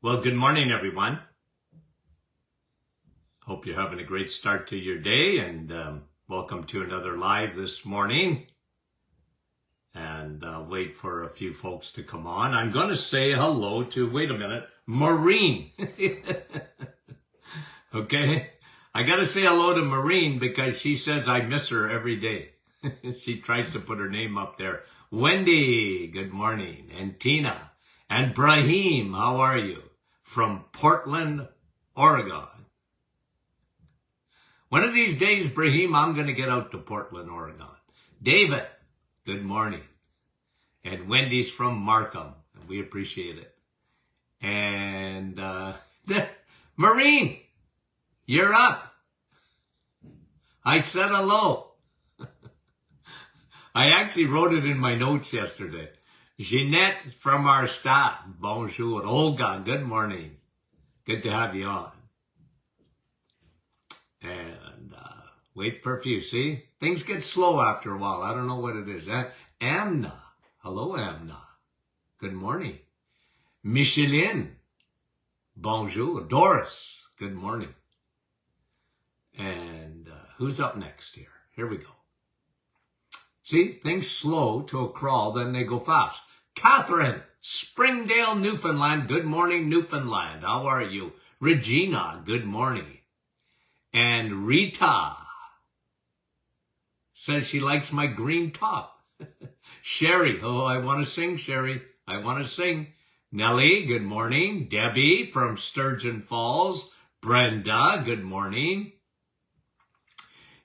Well, good morning, everyone. Hope you're having a great start to your day, and welcome to another live this morning. And I'll wait for a few folks to come on. I'm going to say hello to, wait a minute, Maureen. Okay? I got to say hello to Maureen because she says I miss her every day. She tries to put her name up there. Wendy, good morning. And Tina. And Brahim, how are you? From Portland, Oregon. One of these days, Brahim, I'm going to get out to Portland, Oregon. David, good morning. And Wendy's from Markham. And we appreciate it. And Maureen, you're up. I said hello. I actually wrote it in my notes yesterday. Jeanette from our staff, bonjour. Olga, good morning. Good to have you on. And wait for a few. See, things get slow after a while. I don't know what it is. Amna, hello Amna. Good morning. Micheline, bonjour. Doris, good morning. And who's up next here? Here we go. See, things slow to a crawl, then they go fast. Catherine, Springdale, Newfoundland. Good morning, Newfoundland. How are you? Regina, good morning. And Rita says she likes my green top. Sherry, oh, I want to sing, Sherry. I want to sing. Nellie, good morning. Debbie from Sturgeon Falls. Brenda, good morning.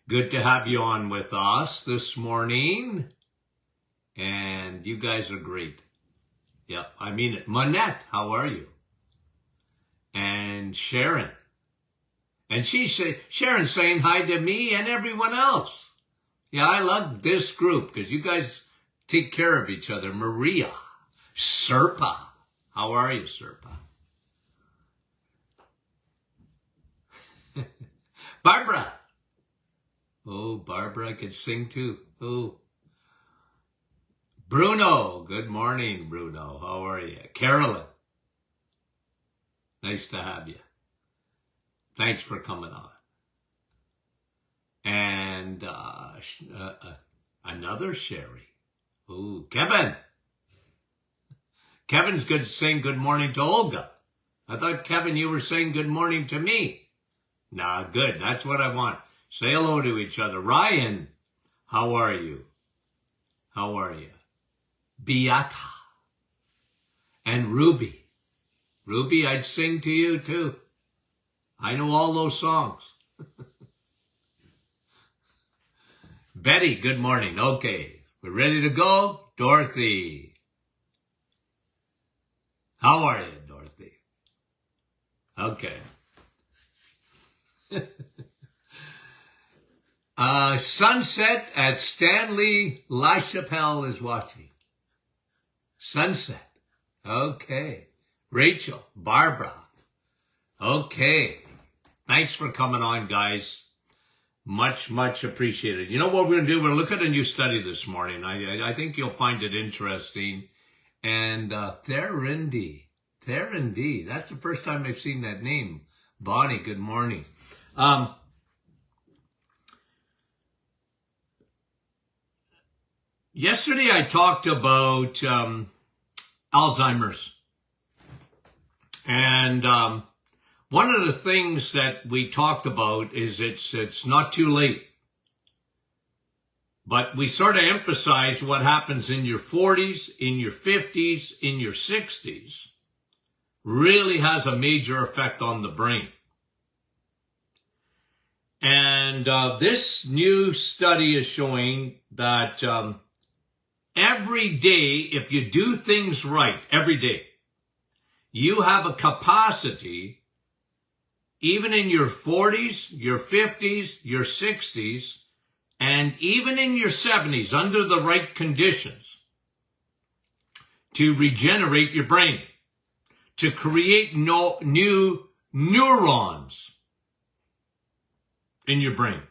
Good to have you on with us this morning. And you guys are great. Yep, I mean it. Monette, how are you? And Sharon. And Sharon's saying hi to me and everyone else. Yeah, I love this group because you guys take care of each other. Maria. Serpa. How are you, Serpa? Barbara. Oh, Barbara could sing too. Oh. Bruno. Good morning, Bruno. How are you? Carolyn. Nice to have you. Thanks for coming on. And another Sherry. Oh, Kevin. Kevin's good saying good morning to Olga. I thought, Kevin, you were saying good morning to me. Nah, good. That's what I want. Say hello to each other. Ryan, how are you? How are you? Beata. And Ruby. Ruby, I'd sing to you too. I know all those songs. Betty, good morning. Okay, we're ready to go. Dorothy. How are you, Dorothy? Okay. Sunset at Stanley LaChapelle is watching. Sunset. Okay. Rachel, Barbara. Okay. Thanks for coming on, guys. Much, much appreciated. You know what we're going to do? We're going to look at a new study this morning. I think you'll find it interesting. And Therendi. That's the first time I've seen that name. Bonnie, good morning. Yesterday I talked about Alzheimer's. And one of the things that we talked about is it's not too late. But we sort of emphasize what happens in your 40s, in your 50s, in your 60s really has a major effect on the brain. And this new study is showing that every day, if you do things right, every day, you have a capacity, even in your 40s, your 50s, your 60s, and even in your 70s, under the right conditions, to regenerate your brain, to create new neurons in your brain.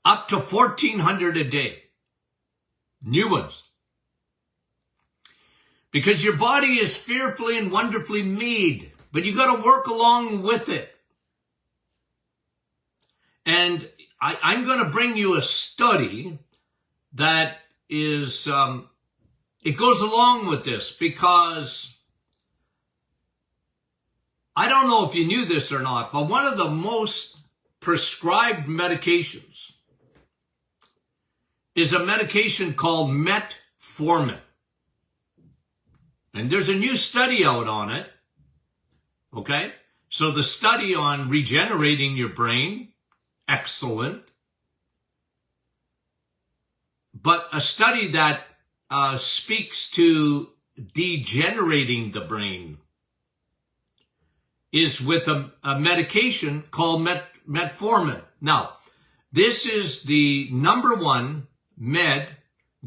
Up to 1,400 a day. New ones. Because your body is fearfully and wonderfully made, but you got to work along with it. And I'm going to bring you a study that is, it goes along with this, because I don't know if you knew this or not, but one of the most prescribed medications is a medication called Metformin. And there's a new study out on it. Okay? So the study on regenerating your brain, excellent. But a study that speaks to degenerating the brain is with a medication called Metformin. Now, this is the #1 med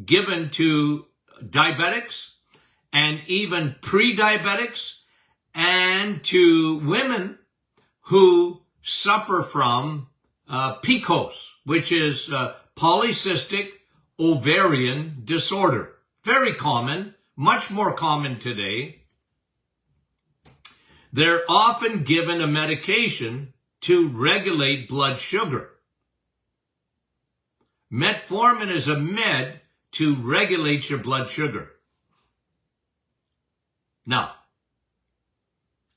given to diabetics and even pre-diabetics, and to women who suffer from PCOS, which is polycystic ovarian disorder. Very common, much more common today. They're often given a medication to regulate blood sugar. Metformin is a med to regulate your blood sugar. Now,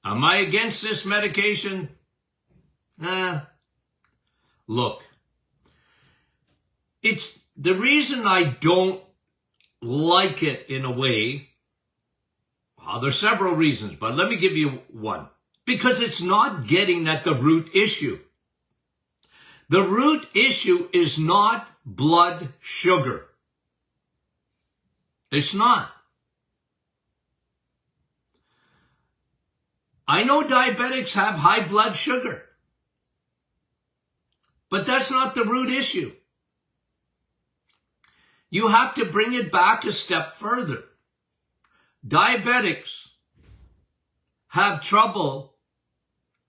am I against this medication? Look, it's the reason I don't like it in a way. Well, there's several reasons, but let me give you one. Because it's not getting at the root issue. The root issue is not blood sugar. It's not. I know diabetics have high blood sugar, but that's not the root issue. You have to bring it back a step further. Diabetics have trouble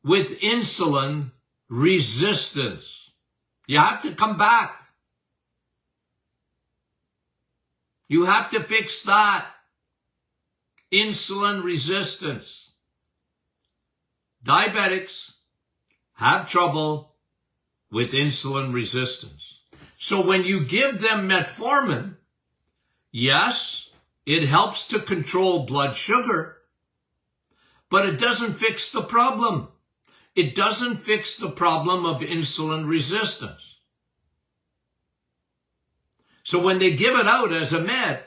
with insulin resistance. You have to come back. You have to fix that. Insulin resistance. Diabetics have trouble with insulin resistance. So when you give them metformin, yes, it helps to control blood sugar, but it doesn't fix the problem. It doesn't fix the problem of insulin resistance. So when they give it out as a med,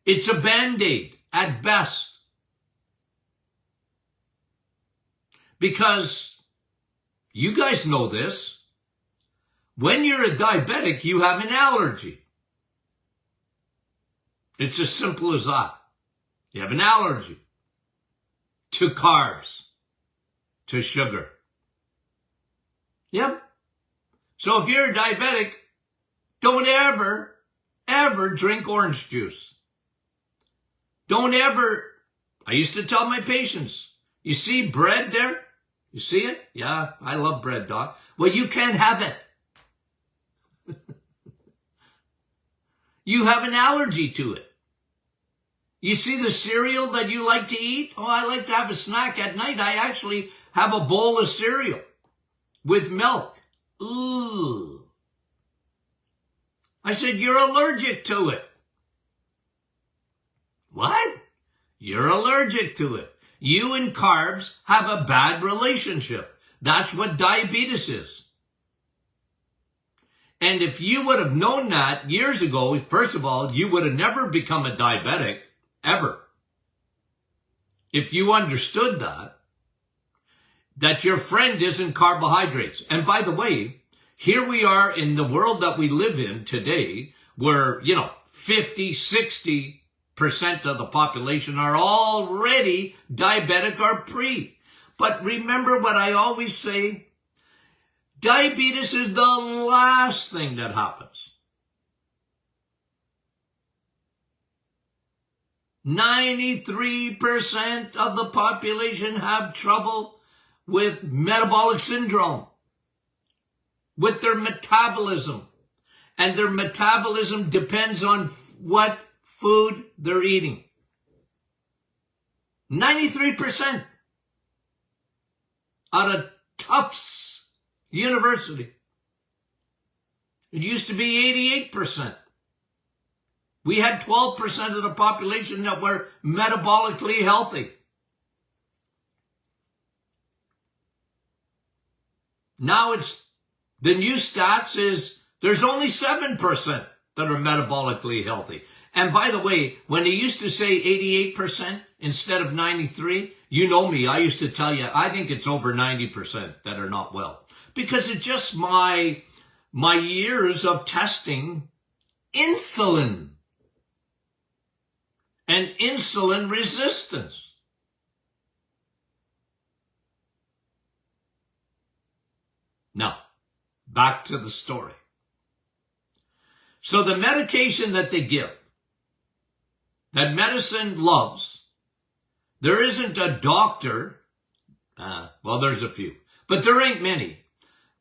it's a Band-Aid at best. Because you guys know this, when you're a diabetic, you have an allergy. It's as simple as that. You have an allergy to carbs, to sugar. Yep. So if you're a diabetic, don't ever drink orange juice. Don't ever, I used to tell my patients, you see bread there? You see it? Yeah, I love bread, Doc. Well, you can't have it. You have an allergy to it. You see the cereal that you like to eat? Oh, I like to have a snack at night. I actually have a bowl of cereal with milk. Ooh. I said, you're allergic to it. What? You're allergic to it. You and carbs have a bad relationship. That's what diabetes is. And if you would have known that years ago, first of all, you would have never become a diabetic, ever. If you understood that your friend isn't carbohydrates. And by the way, here we are in the world that we live in today, where, 50, 60% of the population are already diabetic or pre. But remember what I always say, diabetes is the last thing that happens. 93% of the population have trouble with metabolic syndrome, with their metabolism. And their metabolism depends on what food they're eating. 93% out of Tufts University. It used to be 88%. We had 12% of the population that were metabolically healthy. Now the new stats is there's only 7% that are metabolically healthy. And by the way, when they used to say 88% instead of 93, you know me, I used to tell you, I think it's over 90% that are not well. Because it's just my years of testing insulin and insulin resistance. Now, back to the story. So the medication that they give, that medicine loves, there isn't a doctor, well, there's a few, but there ain't many,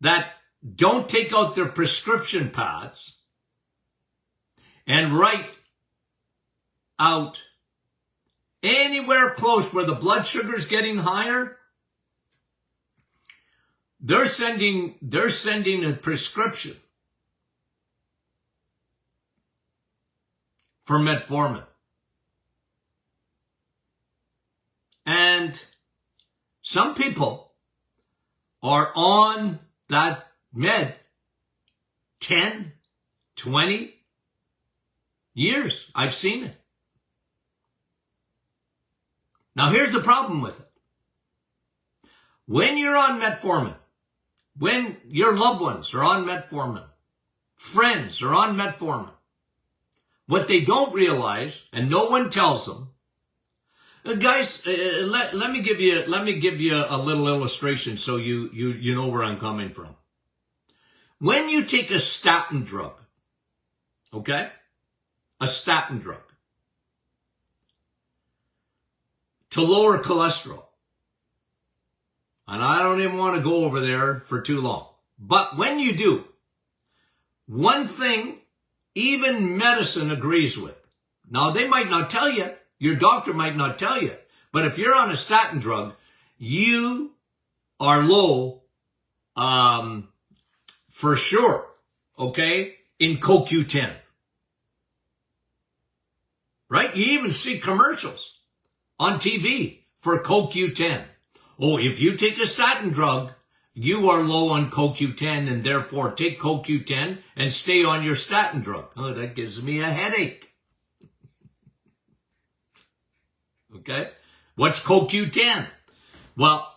that don't take out their prescription pads and write out anywhere close where the blood sugar is getting higher. They're sending a prescription for metformin. And some people are on that med 10, 20 years. I've seen it. Now here's the problem with it. When you're on metformin, when your loved ones are on metformin, friends are on metformin, what they don't realize, and no one tells them, guys, let me give you a little illustration so you know where I'm coming from. When you take a statin drug, okay, a statin drug to lower cholesterol, and I don't even want to go over there for too long, but when you do, one thing even medicine agrees with. Now, they might not tell you, your doctor might not tell you, but if you're on a statin drug, you are low, for sure, okay, in CoQ10. Right? You even see commercials on TV for CoQ10. Oh, if you take a statin drug, you are low on CoQ10 and therefore take CoQ10 and stay on your statin drug. Oh, that gives me a headache. Okay? What's CoQ10? Well,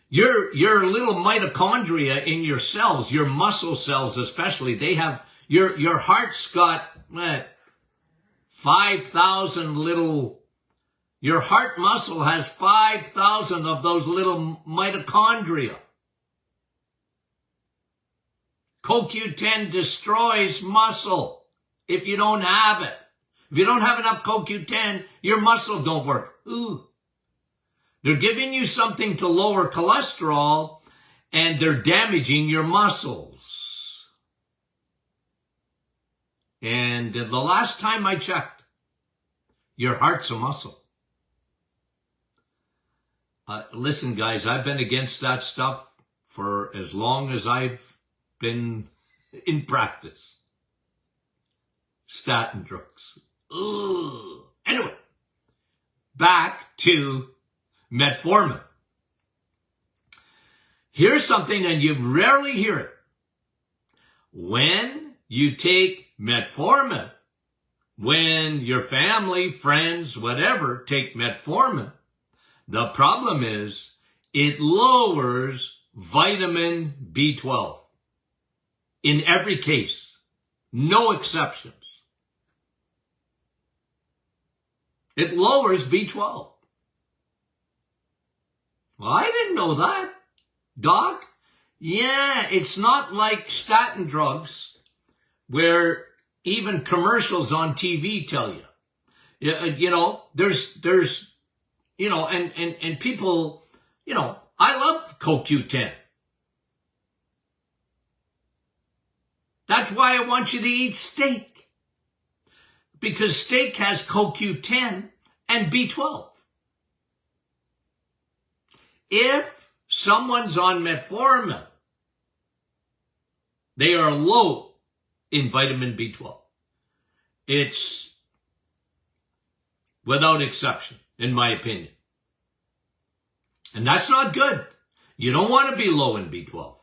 your little mitochondria in your cells, your muscle cells especially, they have, your heart's got 5,000 little, your heart muscle has 5,000 of those little mitochondria. CoQ10 destroys muscle if you don't have it. If you don't have enough CoQ10, your muscle don't work. Ooh. They're giving you something to lower cholesterol, and they're damaging your muscles. And the last time I checked, your heart's a muscle. Listen, guys, I've been against that stuff for as long as I've been in practice. Statin drugs. Ugh. Anyway, back to metformin. Here's something, and you rarely hear it. When you take metformin, when your family, friends, whatever, take metformin, the problem is it lowers vitamin B12. In every case. No exceptions. It lowers B12. Well, I didn't know that. Doc? Yeah, it's not like statin drugs where even commercials on TV tell you. You know, there's you know, and people, you know, I love CoQ10. That's why I want you to eat steak. because steak has CoQ10 and B12. If someone's on metformin, they are low in vitamin B12. It's without exception, in my opinion. And that's not good. You don't want to be low in B12.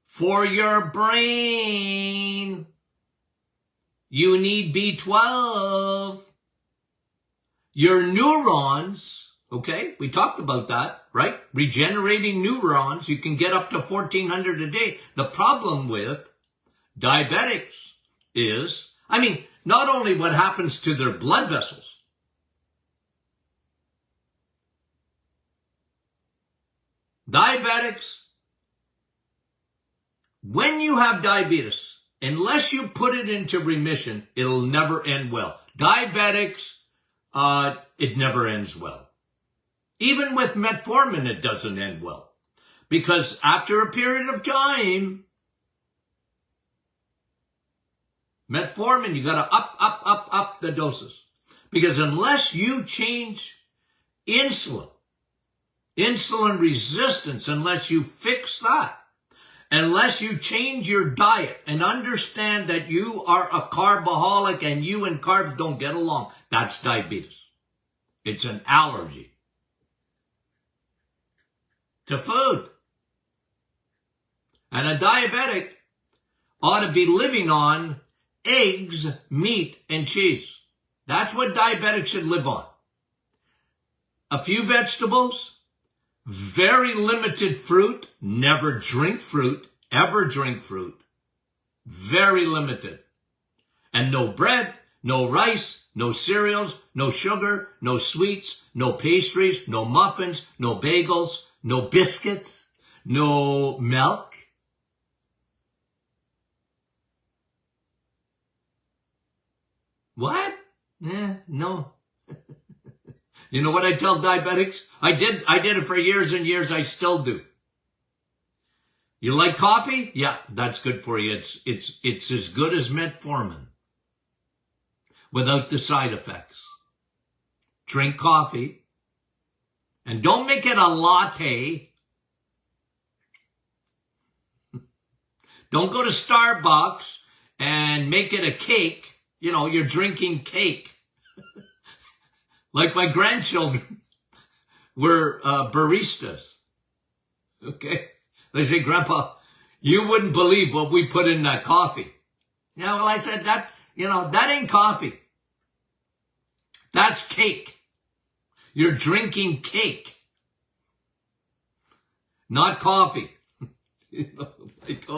For your brain, you need B12. Your neurons, okay, we talked about that, right? Regenerating neurons, you can get up to 1,400 a day. The problem with diabetics is, not only what happens to their blood vessels, diabetics, when you have diabetes, unless you put it into remission, it'll never end well. Diabetics, it never ends well. Even with metformin, it doesn't end well. Because after a period of time, metformin, you gotta up the doses. Because unless you change insulin resistance, unless you fix that, unless you change your diet and understand that you are a carbaholic and you and carbs don't get along, that's diabetes. It's an allergy to food. And a diabetic ought to be living on eggs, meat, and cheese. That's what diabetics should live on. A few vegetables, very limited fruit, never drink fruit, ever drink fruit. Very limited. And no bread, no rice, no cereals, no sugar, no sweets, no pastries, no muffins, no bagels, no biscuits, no milk. What? No. You know what I tell diabetics? I did it for years and years. I still do. You like coffee? Yeah, that's good for you. It's as good as metformin without the side effects. Drink coffee and don't make it a latte. Don't go to Starbucks and make it a cake. You know, you're drinking cake. Like my grandchildren were baristas. Okay? They say, Grandpa, you wouldn't believe what we put in that coffee. Yeah, well, I said, that ain't coffee. That's cake. You're drinking cake, not coffee. Like,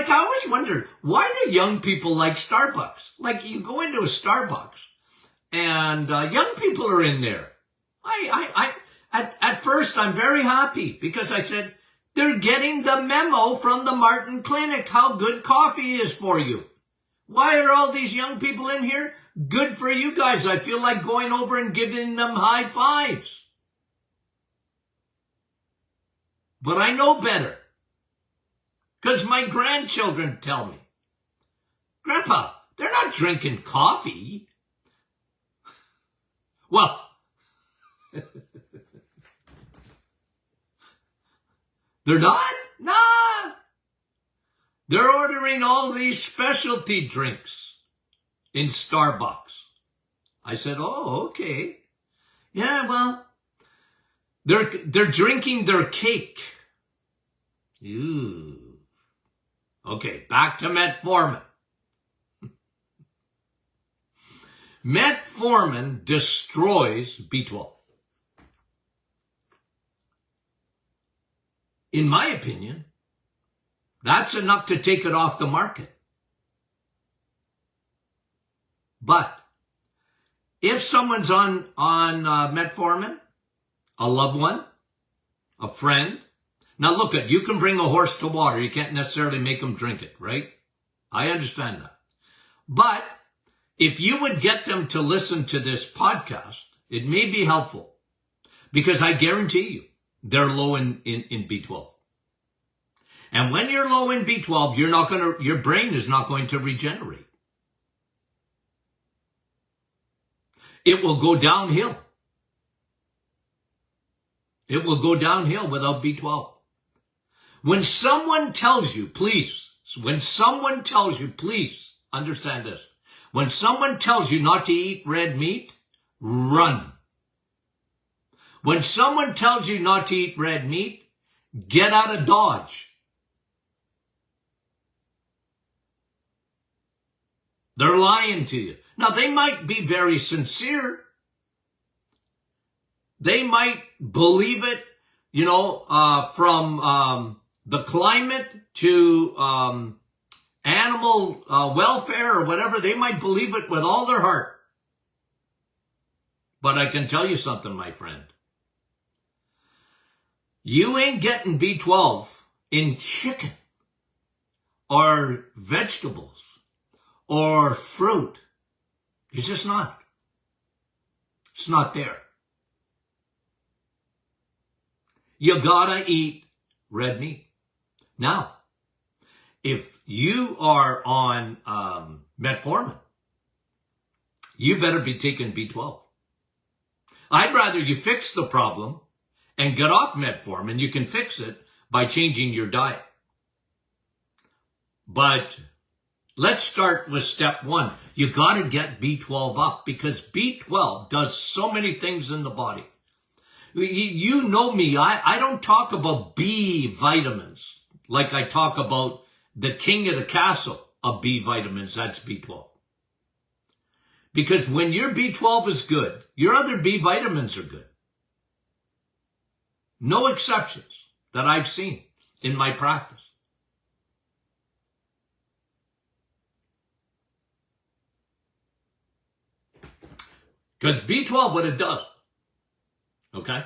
I always wondered, why do young people like Starbucks? Like, you go into a Starbucks, and young people are in there. At first, I'm very happy because I said, they're getting the memo from the Martin Clinic how good coffee is for you. Why are all these young people in here? Good for you guys. I feel like going over and giving them high fives. But I know better because my grandchildren tell me, Grandpa, they're not drinking coffee. Well, they're not? Nah. They're ordering all these specialty drinks in Starbucks. I said, oh, okay. Yeah, well, they're drinking their cake. Ew. Okay, back to metformin. Metformin destroys B12. In my opinion, that's enough to take it off the market. But if someone's on metformin, a loved one, a friend, now look at, you can bring a horse to water. You can't necessarily make them drink it, right? I understand that. But if you would get them to listen to this podcast, it may be helpful because I guarantee you they're low in B12. And when you're low in B12, your brain is not going to regenerate. It will go downhill. It will go downhill without B12. When someone tells you, please understand this. When someone tells you not to eat red meat, run. When someone tells you not to eat red meat, get out of Dodge. They're lying to you. Now, they might be very sincere. They might believe it, from the climate to animal welfare or whatever. They might believe it with all their heart. But I can tell you something, my friend. You ain't getting B12 in chicken or vegetables or fruit. It's just not. It's not there. You gotta eat red meat. Now, if you are on metformin, you better be taking B12. I'd rather you fix the problem and get off metformin. You can fix it by changing your diet. But let's start with step one. You got to get B12 up, because B12 does so many things in the body. You know me, I don't talk about B vitamins like I talk about the king of the castle of B vitamins, that's B12. Because when your B12 is good, your other B vitamins are good. No exceptions that I've seen in my practice. Because B12, what it does, okay?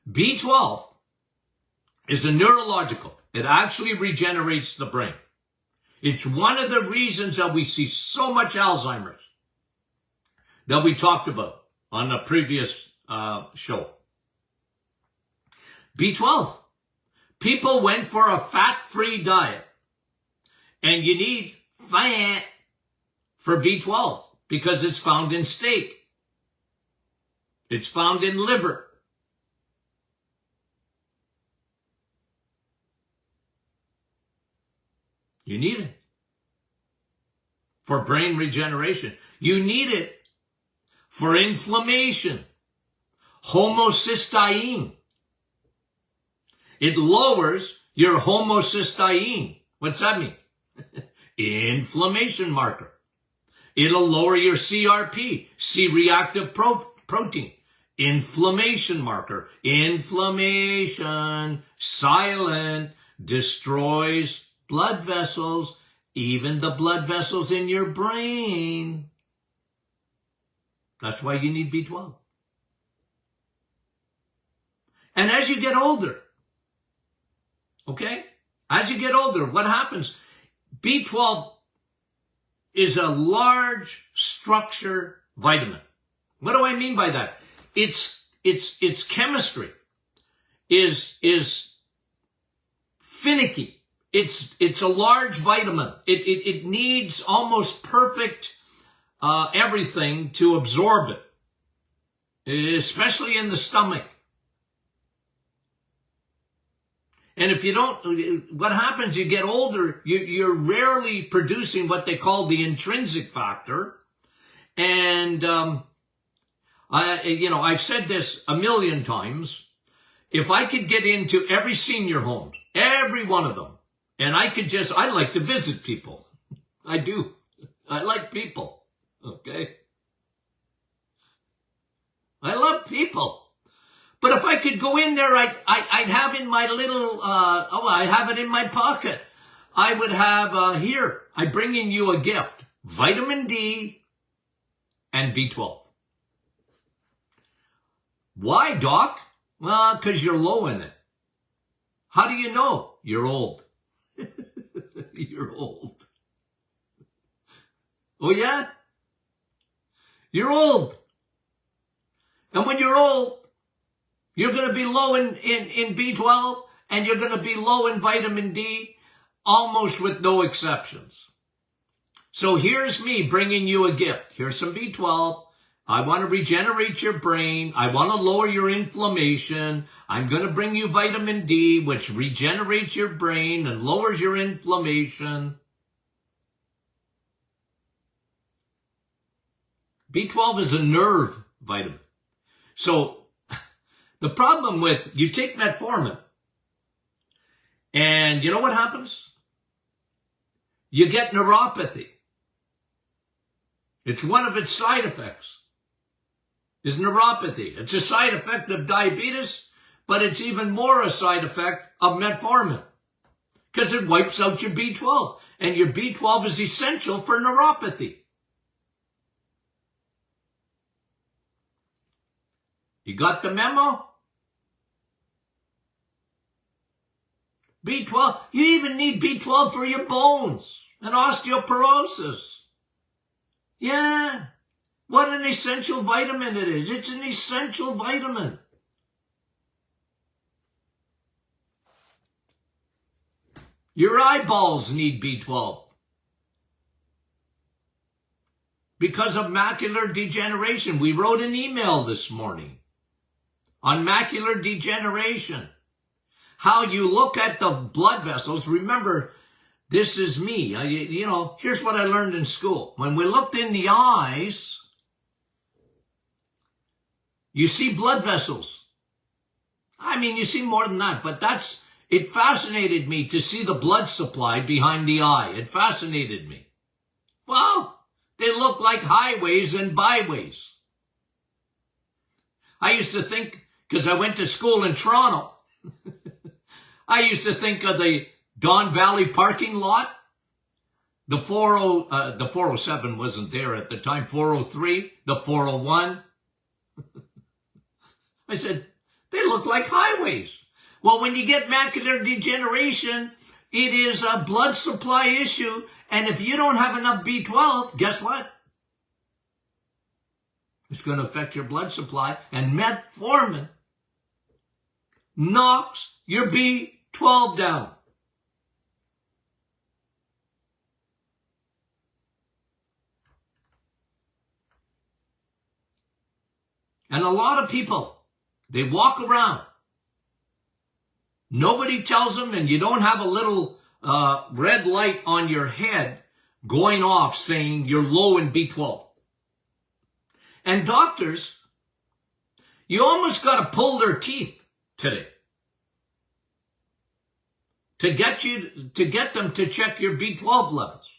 B12 is a neurological. It actually regenerates the brain. It's one of the reasons that we see so much Alzheimer's that we talked about on the previous show. B12. People went for a fat-free diet, and you need fat for B12 because it's found in steak. It's found in liver. You need it for brain regeneration. You need it for inflammation. Homocysteine. It lowers your homocysteine. What's that mean? Inflammation marker. It'll lower your CRP, C-reactive protein. Inflammation marker. Inflammation, silent, destroys blood vessels, even the blood vessels in your brain. That's why you need B12. And as you get older, okay? As you get older, what happens? B12 is a large structure vitamin. What do I mean by that? Its chemistry is finicky. It's a large vitamin. It needs almost perfect everything to absorb it, especially in the stomach. And if you don't, what happens, you get older, you're rarely producing what they call the intrinsic factor. And, I've said this a million times. If I could get into every senior home, every one of them, and I like to visit people. I do. I like people. Okay. I love people. But if I could go in there, I'd have in my little, I have it in my pocket. I would have, here, I'm bringing you a gift. Vitamin D and B12. Why, Doc? Well, because you're low in it. How do you know? You're old. You're old. Oh, yeah? You're old. And when you're old, you're going to be low in B12, and you're going to be low in vitamin D almost with no exceptions. So here's me bringing you a gift. Here's some B12. I want to regenerate your brain. I want to lower your inflammation. I'm going to bring you vitamin D, which regenerates your brain and lowers your inflammation. B12 is a nerve vitamin. So the problem with, you take metformin, and you know what happens? You get neuropathy. It's one of its side effects, is neuropathy. It's a side effect of diabetes, but it's even more a side effect of metformin because it wipes out your B12, and your B12 is essential for neuropathy. You got the memo? B12, you even need B12 for your bones and osteoporosis. Yeah, what an essential vitamin it is. It's an essential vitamin. Your eyeballs need B12 because of macular degeneration. We wrote an email this morning on macular degeneration. How you look at the blood vessels. Remember, this is me. Here's what I learned in school. When we looked in the eyes, you see blood vessels. I mean, you see more than that, but it fascinated me to see the blood supply behind the eye. It fascinated me. Well, they look like highways and byways. I used to think, because I went to school in Toronto, I used to think of the Don Valley parking lot. The 407 wasn't there at the time. 403, the 401. I said, they look like highways. Well, when you get macular degeneration, it is a blood supply issue. And if you don't have enough B12, guess what? It's going to affect your blood supply. And metformin knocks your B12 down. And a lot of people, they walk around. Nobody tells them, and you don't have a little red light on your head going off saying you're low in B12. And doctors, you almost got to pull their teeth today to get them to check your B12 levels.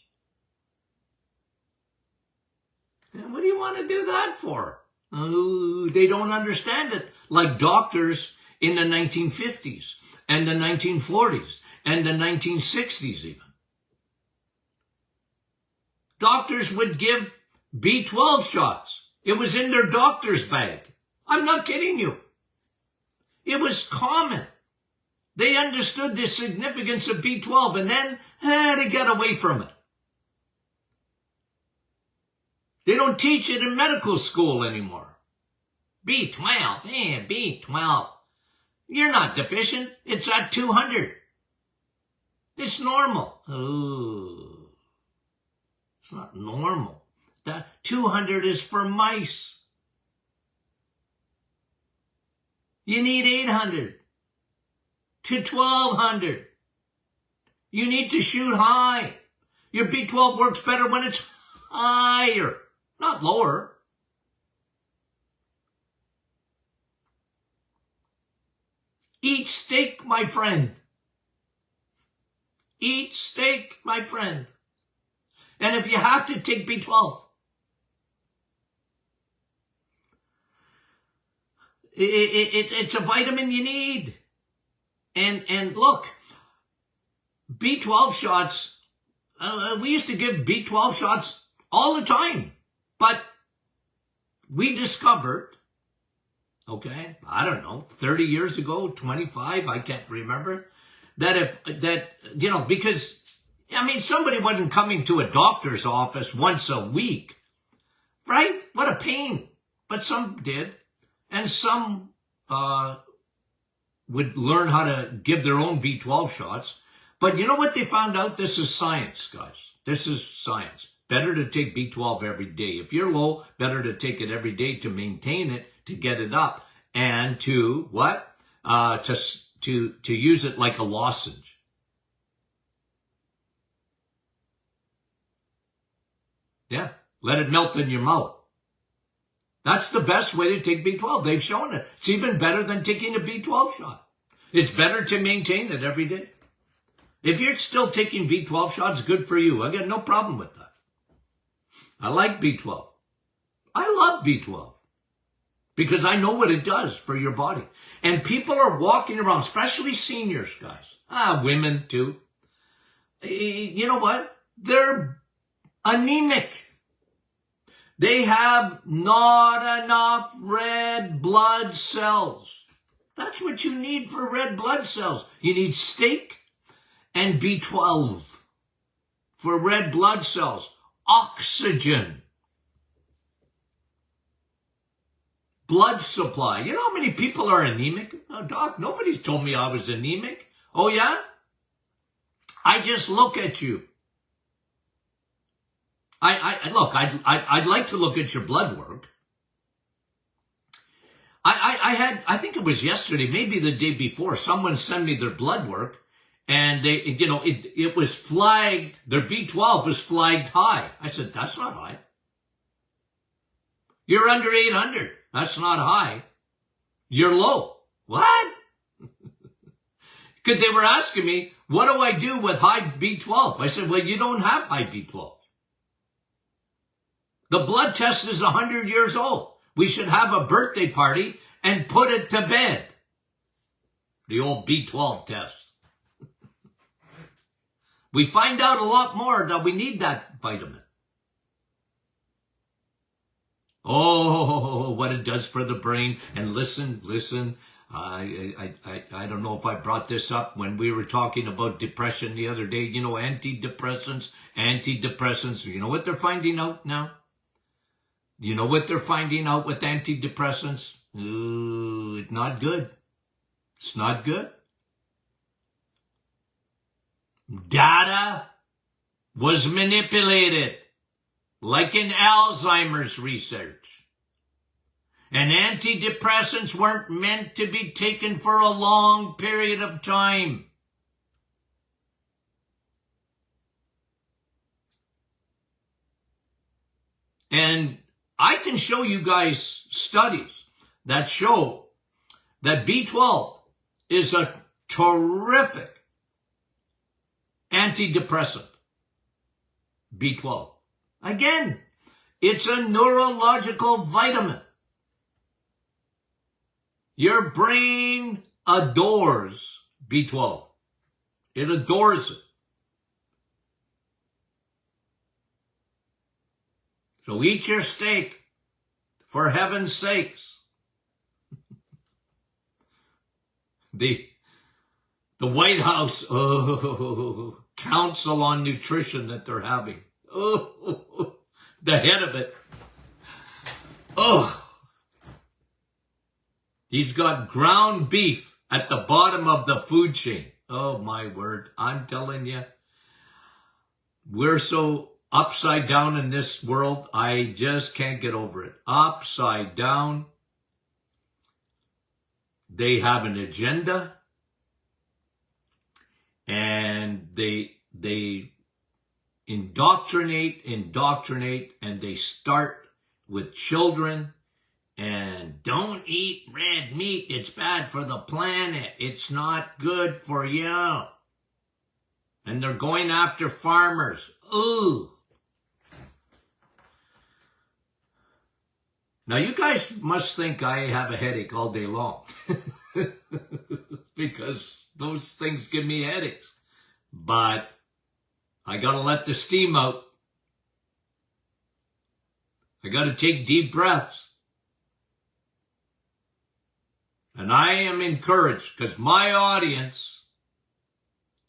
And what do you want to do that for? Oh, they don't understand it. Like doctors in the 1950s and the 1940s and the 1960s even. Doctors would give B12 shots. It was in their doctor's bag. I'm not kidding you. It was common. They understood the significance of B12 and then they get away from it. They don't teach it in medical school anymore. B12, B12. You're not deficient. It's at 200. It's normal. Oh, it's not normal. That 200 is for mice. You need 800 to 1200. You need to shoot high. Your B12 works better when it's higher, not lower. Eat steak, my friend. Eat steak, my friend. And if you have to, take B12. It's a vitamin you need. And look, B12 shots, we used to give B12 shots all the time. But we discovered, okay, I don't know, 30 years ago, 25, I can't remember, because, I mean, somebody wasn't coming to a doctor's office once a week, right? What a pain. But some did. And some would learn how to give their own B12 shots. But you know what they found out? This is science, guys. This is science. Better to take B12 every day. If you're low, better to take it every day to maintain it, to get it up, and to what? To use it like a lozenge. Yeah, let it melt in your mouth. That's the best way to take B12. They've shown it. It's even better than taking a B12 shot. It's better to maintain it every day. If you're still taking B12 shots, good for you. I got no problem with that. I like B12. I love B12 because I know what it does for your body. And people are walking around, especially seniors, guys. Women too. You know what? They're anemic. They have not enough red blood cells. That's what you need for red blood cells. You need steak and B12 for red blood cells. Oxygen. Blood supply. You know how many people are anemic? Oh, Doc, nobody's told me I was anemic. Oh, yeah? I just look at you. Look, I'd like to look at your blood work. I think it was yesterday, maybe the day before, someone sent me their blood work, and it was flagged, their B12 was flagged high. I said, that's not high. You're under 800. That's not high. You're low. What? Because they were asking me, what do I do with high B12? I said, well, you don't have high B12. The blood test is 100 years old. We should have a birthday party and put it to bed. The old B12 test. We find out a lot more that we need that vitamin. Oh, what it does for the brain. And listen, I don't know if I brought this up when we were talking about depression the other day. You know, antidepressants. You know what they're finding out now? You know what they're finding out with antidepressants? Ooh, it's not good. It's not good. Data was manipulated, like in Alzheimer's research. And antidepressants weren't meant to be taken for a long period of time. And I can show you guys studies that show that B12 is a terrific antidepressant. B12. Again, it's a neurological vitamin. Your brain adores B12. It adores it. So eat your steak, for heaven's sakes. The White House, council on nutrition that they're having. The head of it. He's got ground beef at the bottom of the food chain. Oh, my word. I'm telling you, we're so upside down in this world, I just can't get over it. Upside down. They have an agenda, and they indoctrinate, and they start with children. And don't eat red meat. It's bad for the planet. It's not good for you. And they're going after farmers. Ooh. Now, you guys must think I have a headache all day long. Because those things give me headaches. But I got to let the steam out. I got to take deep breaths. And I am encouraged because my audience,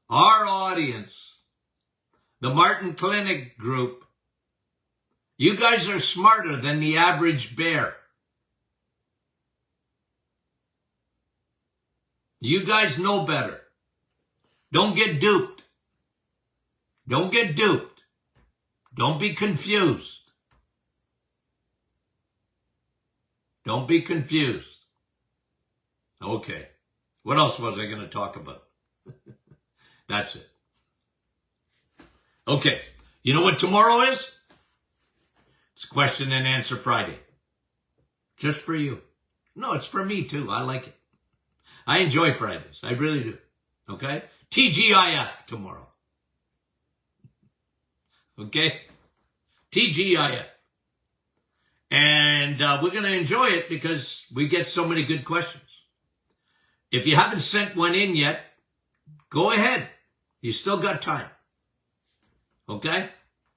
our audience, the Martin Clinic group, you guys are smarter than the average bear. You guys know better. Don't get duped. Don't get duped. Don't be confused. Don't be confused. Okay. What else was I going to talk about? That's it. Okay. You know what tomorrow is? It's question and answer Friday. Just for you. No, it's for me too. I like it. I enjoy Fridays. I really do. Okay? TGIF tomorrow. Okay? TGIF. And we're going to enjoy it because we get so many good questions. If you haven't sent one in yet, go ahead. You still got time. Okay?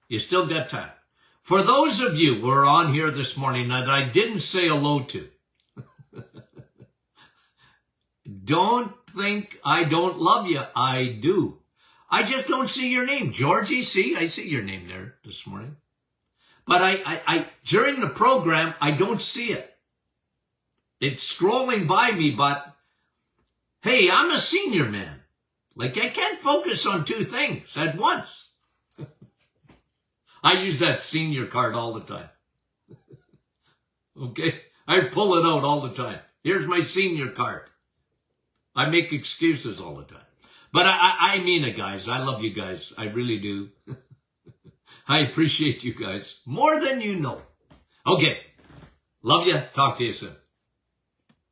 You still got time. For those of you who are on here this morning that I didn't say hello to, don't think I don't love you. I do. I just don't see your name. Georgie, see? I see your name there this morning. But I during the program, I don't see it. It's scrolling by me, but hey, I'm a senior man. Like, I can't focus on two things at once. I use that senior card all the time. Okay? I pull it out all the time. Here's my senior card. I make excuses all the time. But I mean it, guys. I love you guys. I really do. I appreciate you guys more than you know. Okay. Love you. Talk to you soon.